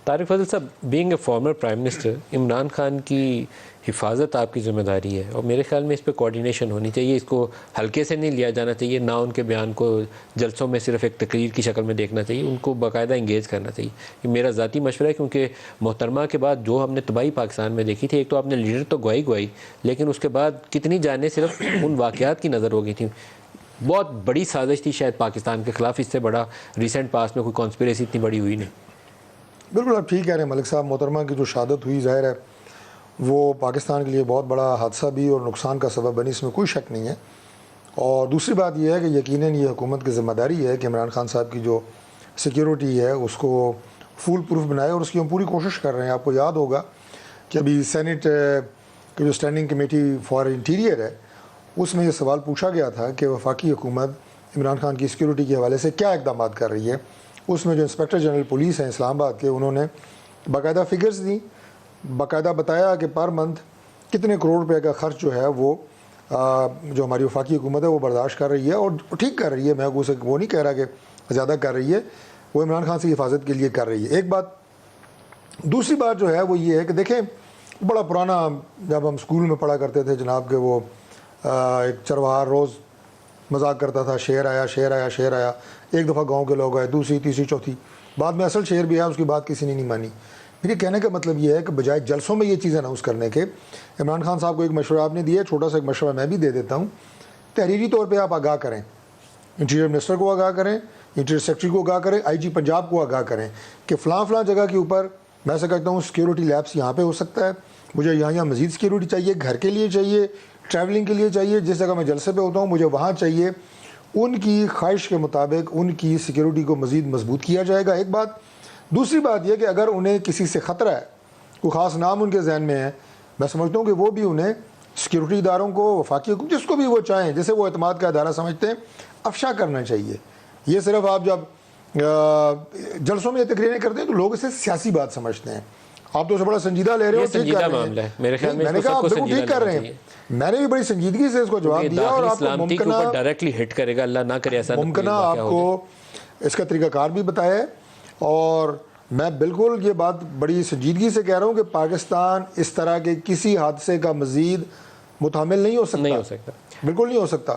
طارق فضل صاحب، being a former prime minister, Imran Khan کی حفاظت آپ کی ذمہ داری ہے، اور میرے خیال میں اس پہ کوارڈینیشن ہونی چاہیے. اس کو ہلکے سے نہیں لیا جانا چاہیے، نہ ان کے بیان کو جلسوں میں صرف ایک تقریر کی شکل میں دیکھنا چاہیے، ان کو باقاعدہ انگیج کرنا چاہیے. یہ میرا ذاتی مشورہ ہے، کیونکہ محترمہ کے بعد جو ہم نے تباہی پاکستان میں دیکھی تھی، ایک تو آپ نے لیڈر تو گوائی لیکن اس کے بعد کتنی جانیں صرف ان واقعات کی نظر ہو گئی تھیں. بہت بڑی سازش تھی شاید پاکستان کے خلاف، اس سے بڑا ریسنٹ پاس میں کوئی کانسپریسی اتنی بڑی ہوئی نہیں. بالکل آپ ٹھیک کہہ رہے ہیں ملک صاحب. محترمہ کی جو شہادت ہوئی ظاہر ہے وہ پاکستان کے لیے بہت بڑا حادثہ بھی اور نقصان کا سبب بنی، اس میں کوئی شک نہیں ہے. اور دوسری بات یہ ہے کہ یقیناً یہ حکومت کی ذمہ داری ہے کہ عمران خان صاحب کی جو سیکیورٹی ہے اس کو فول پروف بنائے، اور اس کی ہم پوری کوشش کر رہے ہیں. آپ کو یاد ہوگا کہ ابھی سینٹ کی جو اسٹینڈنگ کمیٹی فار انٹیریئر ہے اس میں یہ سوال پوچھا گیا تھا کہ وفاقی حکومت عمران خان کی سیکیورٹی کے حوالے سے کیا اقدامات کر رہی ہے. اس میں جو انسپیکٹر جنرل پولیس ہیں اسلام آباد کے، انہوں نے باقاعدہ فگرز دیں، باقاعدہ بتایا کہ پر منتھ کتنے کروڑ روپے کا خرچ جو ہے وہ جو ہماری وفاقی حکومت ہے وہ برداشت کر رہی ہے، اور ٹھیک کر رہی ہے. میں اسے وہ نہیں کہہ رہا کہ زیادہ کر رہی ہے، وہ عمران خان سے حفاظت کے لیے کر رہی ہے. ایک بات. دوسری بات جو ہے وہ یہ ہے کہ دیکھیں بڑا پرانا، جب ہم اسکول میں پڑھا کرتے تھے جناب کہ وہ ایک چرواہا روز مذاق کرتا تھا، شیر آیا شیر آیا شیر آیا. ایک دفعہ گاؤں کے لوگ آئے، دوسری تیسری چوتھی، بعد میں اصل شیر بھی آیا، اس کی بات کسی نے نہیں مانی. میرے کہنے کا مطلب یہ ہے کہ بجائے جلسوں میں یہ چیزیں اناؤنس کرنے کے، عمران خان صاحب کو ایک مشورہ آپ نے دیا ہے، چھوٹا سا ایک مشورہ میں بھی دے دیتا ہوں. تحریری طور پہ آپ آگاہ کریں، انٹیریئر منسٹر کو آگاہ کریں، انٹیریئر سیکرٹری کو آگاہ کریں، آئی جی پنجاب کو آگاہ کریں کہ فلاں فلاں جگہ کے اوپر میں ایسا کہتا ہوں سیکیورٹی لیپس یہاں پہ ہو سکتا ہے، مجھے یہاں مزید سیکیورٹی چاہیے، گھر کے لیے چاہیے، ٹریولنگ کے لیے چاہیے، جس جگہ میں جلسے پہ ہوتا ہوں مجھے وہاں چاہیے. ان کی خواہش کے مطابق ان کی سیکیورٹی کو مزید مضبوط کیا جائے گا. ایک بات. دوسری بات یہ کہ اگر انہیں کسی سے خطرہ ہے، کوئی خاص نام ان کے ذہن میں ہے، میں سمجھتا ہوں کہ وہ بھی انہیں سیکیورٹی اداروں کو، وفاقی حکومت، جس کو بھی وہ چاہیں، جیسے وہ اعتماد کا ادارہ سمجھتے ہیں، افشا کرنا چاہیے. یہ صرف آپ جب جلسوں میں یہ تقریریں کرتے ہیں تو لوگ اسے سیاسی بات سمجھتے ہیں. آپ تو اسے بڑا سنجیدہ لے رہے ہو، ٹھیک کر رہے ہیں. میں نے کہا بالکل ٹھیک کر رہے ہیں، میں نے بھی بڑی سنجیدگی سے اس کو جواب دیا. اور آپ کو ممکنہ ڈائریکٹلی ہٹ کرے گا، اللہ نہ کرے ایسا، ممکنہ آپ کو اس کا طریقہ کار بھی بتایا ہے. اور میں بالکل یہ بات بڑی سنجیدگی سے کہہ رہا ہوں کہ پاکستان اس طرح کے کسی حادثے کا مزید متحمل نہیں ہو سکتا، بالکل نہیں ہو سکتا.